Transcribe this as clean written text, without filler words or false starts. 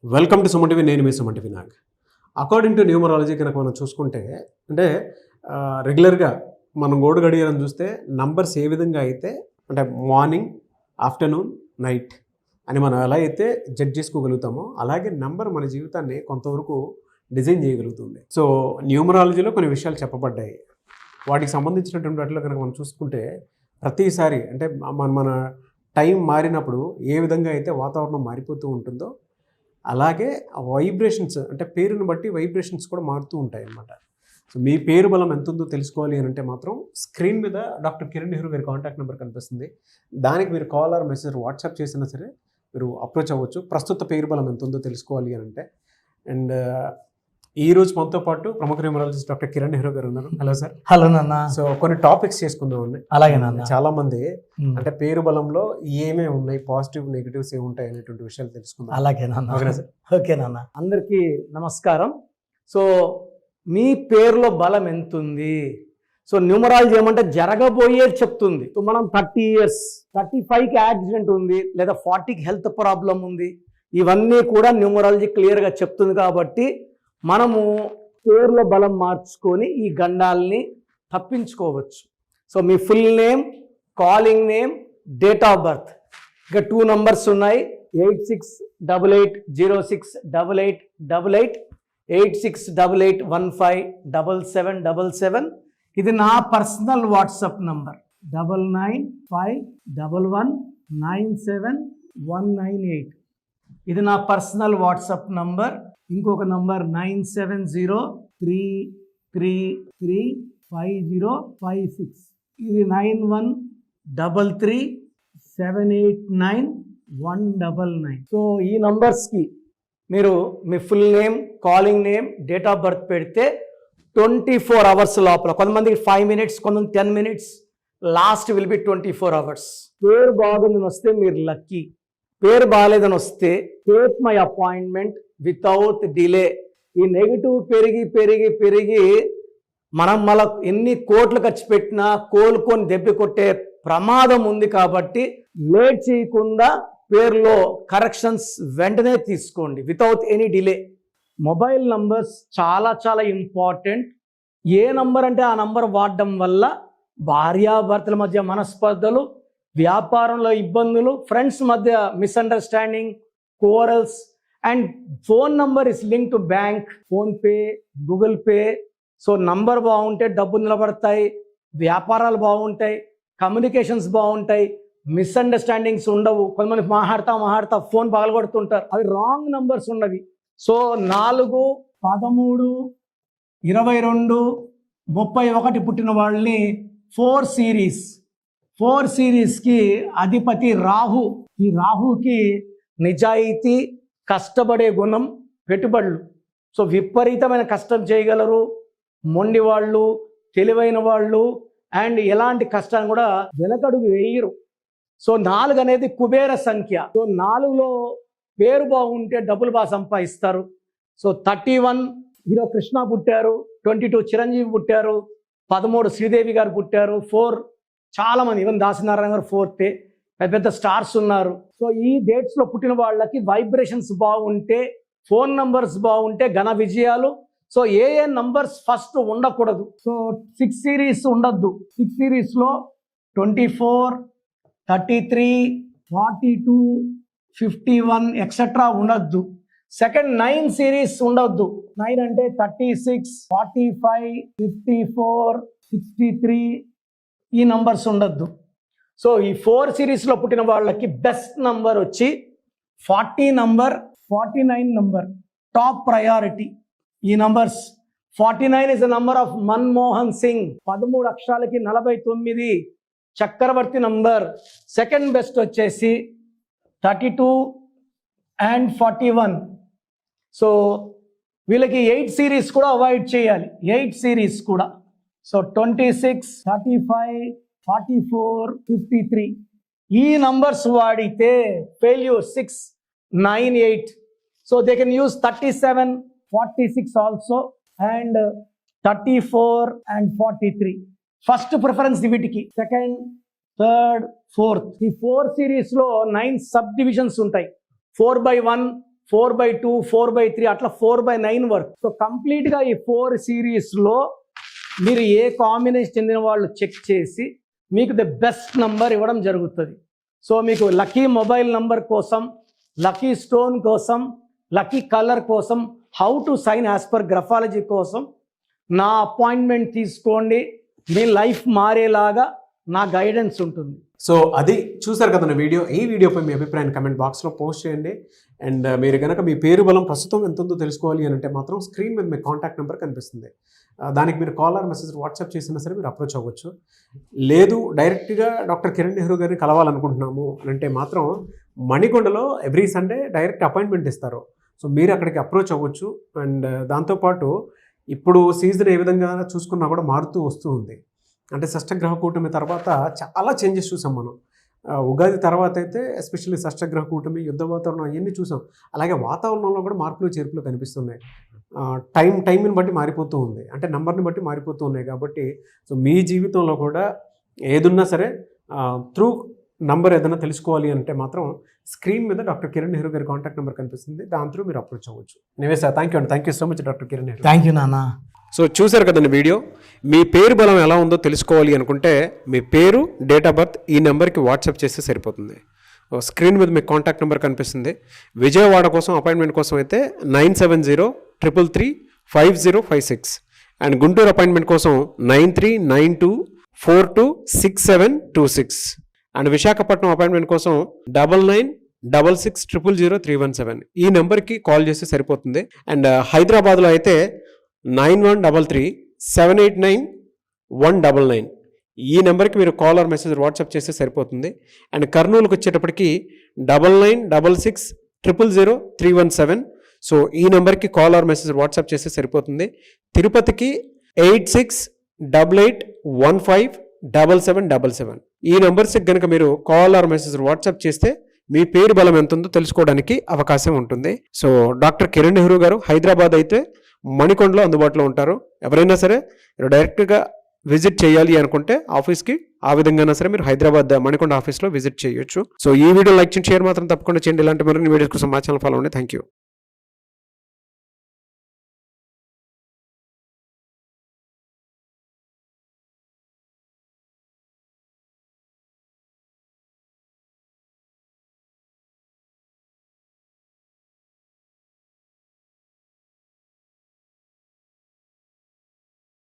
Welcome to Suman TV. నేను మీ Suman TV Nag. According to numerology కనుక మనం చూసుకుంటే అంటే రెగ్యులర్గా మనం గోడు గడియారం చూస్తే నంబర్స్ ఏ విధంగా అయితే అంటే మార్నింగ్, ఆఫ్టర్నూన్, నైట్ అని మనం ఎలా అయితే జడ్జ్ చేసుకోగలుగుతామో అలాగే నంబర్ మన జీవితాన్ని కొంతవరకు డిజైన్ చేయగలుగుతుంది. సో న్యూమరాలజీలో కొన్ని విషయాలు చెప్పబడ్డాయి. వాటికి సంబంధించినటువంటి వాటిలో కనుక మనం చూసుకుంటే ప్రతిసారి అంటే మన టైం మారినప్పుడు ఏ విధంగా అయితే వాతావరణం మారిపోతూ ఉంటుందో అలాగే వైబ్రేషన్స్ అంటే పేరుని బట్టి వైబ్రేషన్స్ కూడా మారుతూ ఉంటాయి అన్నమాట. సో మీ పేరు బలం ఎంత ఉందో తెలుసుకోవాలి అని అంటే మాత్రం స్క్రీన్ మీద డాక్టర్ కిరణ్ నెహ్రూ గారి కాంటాక్ట్ నెంబర్ కనిపిస్తుంది. దానికి మీరు కాల్ ఆర్ మెసేజ్ వాట్సాప్ చేసినా సరే మీరు అప్రోచ్ అవ్వచ్చు. ప్రస్తుత పేరు బలం ఎంత ఉందో తెలుసుకోవాలి అని అంటే. అండ్ ఈ రోజు మనతో పాటు ప్రముఖ న్యూమరాలజిస్ట్ డాక్టర్ కిరణ్ నెహ్రూ గారు ఉన్నారు. Hello sir. హలో నాన్న. సో కొన్ని టాపిక్స్ చేసుకుందామండి. అలాగే నాన్న. చాలా మంది అంటే పేరు బలంలో ఏమేమి ఉన్నాయి, పాజిటివ్ నెగిటివ్స్ ఏమి ఉంటాయి అనేటువంటి విషయాలు తెలుసుకుందాం. అలాగే నాన్న. ఓకేనా సార్? ఓకే నాన్న. అందరికీ నమస్కారం. సో మీ పేరులో బలం ఎంత ఉంది? సో న్యూమరాలజీ ఏమంటే జరగబోయేది చెప్తుంది. సో మనం 30 years 35కి యాక్సిడెంట్ ఉంది లేదా 40కి హెల్త్ ప్రాబ్లం ఉంది, ఇవన్నీ కూడా న్యూమరాలజీ క్లియర్గా చెప్తుంది. కాబట్టి మనము పేరులో బలం మార్చుకొని ఈ గండాల్ని తప్పించుకోవచ్చు. So me full name, calling name, date of birth, ఇక 2 numbers ఉన్నాయి. 8688068888 8688157777. ఇది నా పర్సనల్ వాట్సాప్ నంబర్ 9951197198. ఇది నా పర్సనల్ వాట్సాప్ నంబర్. ఇంకొక నంబర్ 9703335056. ఇది 9133789199. సో ఈ నంబర్స్కి మీరు మీ full name, calling name, date of birth పెడితే 24 hours లోపల, కొంతమందికి 5 minutes, కొంతమంది 10 minutes, last will be 24 hours. పేరు బాగుందని వస్తే మీరు లక్కీ. పేరు బాగాలేదని వస్తే take my appointment without delay. ఈ నెగిటివ్ పెరిగి పెరిగి పెరిగి మనం మళ్ళీ ఎన్ని కోట్లు ఖర్చు పెట్టినా కోలుకొని దెబ్బ కొట్టే ప్రమాదం ఉంది. కాబట్టి లేట్ చేయకుండా పేరులో కరెక్షన్స్ వెంటనే తీసుకోండి without any delay. Mobile numbers చాలా చాలా ఇంపార్టెంట్. ఏ నంబర్ అంటే ఆ నంబర్ వాడడం వల్ల భార్యాభర్తల మధ్య మనస్పర్ధలు, వ్యాపారంలో ఇబ్బందులు, ఫ్రెండ్స్ మధ్య misunderstanding, corals. And phone number is link to bank, PhonePe, Google pay. So number బాగుంటే డబ్బులు నిలబడతాయి, వ్యాపారాలు బాగుంటాయి, కమ్యూనికేషన్స్ బాగుంటాయి, మిస్అండర్స్టాండింగ్స్ ఉండవు. కొంతమంది మాట్లాడతా ఫోన్ పగలగొడుతుంటారు, అవి రాంగ్ నంబర్స్ ఉన్నవి. సో 4, 13, 22, 31 పుట్టిన వాళ్ళని 4 సిరీస్కి అధిపతి రాహు. ఈ రాహుకి నిజాయితీ, కష్టపడే గుణం, పెట్టుబడులు. సో విపరీతమైన కష్టం చేయగలరు, మొండి వాళ్ళు, తెలివైన వాళ్ళు, అండ్ ఎలాంటి కష్టాన్ని కూడా వెనకడుగు వేయరు. సో 4 అనేది కుబేర సంఖ్య. సో 4లో పేరు బాగుంటే డబ్బులు బాగా సంపాదిస్తారు. సో 31 హీరో కృష్ణ పుట్టారు, 22 చిరంజీవి పుట్టారు, 13 శ్రీదేవి గారు పుట్టారు, 4 చాలామంది, ఈవెన్ దాసనారాయణ గారు 4th, పెద్ద పెద్ద స్టార్స్ ఉన్నారు. సో ఈ డేట్స్లో పుట్టిన వాళ్ళకి వైబ్రేషన్స్ బాగుంటే, ఫోన్ నంబర్స్ బాగుంటే ఘన విజయాలు. సో ఏ నంబర్స్ ఫస్ట్ ఉండకూడదు. సో 6 series ఉండద్దు. 6 seriesలో 24, 33, 42, 51 ఎక్సెట్రా ఉండద్దు. సెకండ్ 9 series ఉండొద్దు. 9 అంటే 36, 45, 54, 63 ఈ నంబర్స్ ఉండద్దు. సో ఈ 4 seriesలో పుట్టిన వాళ్ళకి బెస్ట్ నంబర్ వచ్చి 40 నంబర్, 49 నంబర్, టాప్ ప్రయారిటీ. ఈ numbers 49 is the number of Manmohan Singh, 13 అక్షరాలకి 49 చక్రవర్తి నంబర్. సెకండ్ బెస్ట్ వచ్చేసి 32 and 41. సో వీళ్ళకి 8 series కూడా అవాయిడ్ చేయాలి, 8 series కూడా. సో 26, 35, 44, 53 ఈ నంబర్స్ వాడితే failure 6, 9, 8. So they can use 37, 46 also, and 34 and 43. First preference వీటికి. Second, third, 4th. ఈ 4 series లో 9 సబ్ డివిజన్స్ ఉంటాయి. 4/1, 4/2, 4/3 అట్లా 4/9 వరకు. సో కంప్లీట్గా ఈ 4 సిరీస్లో మీరు ఏ కాంబినేషన్ చెందిన వాళ్ళు చెక్ చేసి మీకు ద బెస్ట్ నంబర్ ఇవ్వడం జరుగుతుంది. సో మీకు లక్కీ మొబైల్ నంబర్ కోసం, లక్కీ స్టోన్ కోసం, లక్కీ కలర్ కోసం, how to sign as per graphology కోసం నా అపాయింట్మెంట్ తీసుకోండి. మీ లైఫ్ మారేలాగా నా గైడెన్స్ ఉంటుంది. సో అది చూసారు కదా వీడియో. ఈ వీడియోపై మీ అభిప్రాయాన్ని కమెంట్ బాక్స్లో పోస్ట్ చేయండి. అండ్ మీరు కనుక మీ పేరు బలం ప్రస్తుతం ఎంత ఉందో తెలుసుకోవాలి అని అంటే మాత్రం స్క్రీన్ మీద మీ కాంటాక్ట్ నెంబర్ కనిపిస్తుంది. దానికి మీరు కాల్ ఆర్ మెసేజ్ వాట్సాప్ చేసినా సరే మీరు అప్రోచ్ అవ్వచ్చు. లేదు డైరెక్ట్గా డాక్టర్ కిరణ్ నెహ్రూ గారిని కలవాలనుకుంటున్నాము అంటే మాత్రం మణికొండలో ఎవ్రీ సండే డైరెక్ట్ అపాయింట్మెంట్ ఇస్తారు. సో మీరు అక్కడికి అప్రోచ్ అవ్వచ్చు. అండ్ దాంతోపాటు ఇప్పుడు సీజన్ ఏ విధంగా చూసుకున్నా కూడా మారుతూ వస్తూ ఉంది. అంటే షష్టగ్రహ కూటమి తర్వాత చాలా చేంజెస్ చూసాం మనం. ఉగాది తర్వాత అయితే ఎస్పెషల్లీ షష్టగ్రహ కూటమి, యుద్ధ వాతావరణం అవన్నీ చూసాం. అలాగే వాతావరణంలో కూడా మార్పులు చేర్పులు కనిపిస్తున్నాయి. టైంని బట్టి మారిపోతూ ఉంది, అంటే నెంబర్ని బట్టి మారిపోతూ ఉన్నాయి. కాబట్టి సో మీ జీవితంలో కూడా ఏదున్నా సరే త్రూ నంబర్ ఏదైనా తెలుసుకోవాలి అంటే మాత్రం స్క్రీన్ మీద డాక్టర్ కిరణ్ నెహ్రూ గారి కాంటాక్ట్ నెంబర్ కనిపిస్తుంది. దాని త్రూ మీరు అప్రోచ్ అవ్వచ్చు. నివేశ థ్యాంక్ యూ అండి. Thank you so much doctor Kiran Nehru. Thank you నాన్న. సో చూశారు కదండి వీడియో. మీ పేరు బలం ఎలా ఉందో తెలుసుకోవాలి అనుకుంటే మీ పేరు, డేట్ ఆఫ్ బర్త్ ఈ నెంబర్కి వాట్సాప్ చేస్తే సరిపోతుంది. స్క్రీన్ మీద మీకు కాంటాక్ట్ నెంబర్ కనిపిస్తుంది. విజయవాడ కోసం అపాయింట్మెంట్ కోసం అయితే 9703335056 అండ్ గుంటూరు అపాయింట్మెంట్ కోసం 9392426726 అండ్ విశాఖపట్నం అపాయింట్మెంట్ కోసం 9966600317 ఈ నెంబర్కి కాల్ చేస్తే సరిపోతుంది. అండ్ హైదరాబాద్లో అయితే 9133789199 ఈ నెంబర్కి మీరు కాల్ ఆర్ మెసేజ్ వాట్సాప్ చేస్తే సరిపోతుంది. అండ్ కర్నూలుకి వచ్చేటప్పటికి 9966000317 సో ఈ నెంబర్కి కాల్ ఆర్ మెసేజ్ వాట్సాప్ చేస్తే సరిపోతుంది. తిరుపతికి 8688157777 ఈ నెంబర్స్కి కనుక మీరు కాల్ ఆర్ మెసేజ్ వాట్సాప్ చేస్తే మీ పేరు బలం ఎంత ఉందో తెలుసుకోవడానికి అవకాశం ఉంటుంది. సో డాక్టర్ కిరణ్ నెహ్రూ గారు హైదరాబాద్ అయితే మణికొండలో అందుబాటులో ఉంటారు. ఎవరైనా సరే మీరు డైరెక్ట్గా విజిట్ చేయాలి అనుకుంటే ఆఫీస్కి ఆ విధంగా సరే మీరు హైదరాబాద్ మణికొండ ఆఫీస్లో విజిట్ చేయొచ్చు. సో ఈ వీడియో లైక్ చేయండి, షేర్ మాత్రం తప్పకుండా చేయండి. ఇలాంటి మరిన్ని వీడియోస్ కోసం మా ఛానల్ ఫాలో అవ్వండి. Thank you.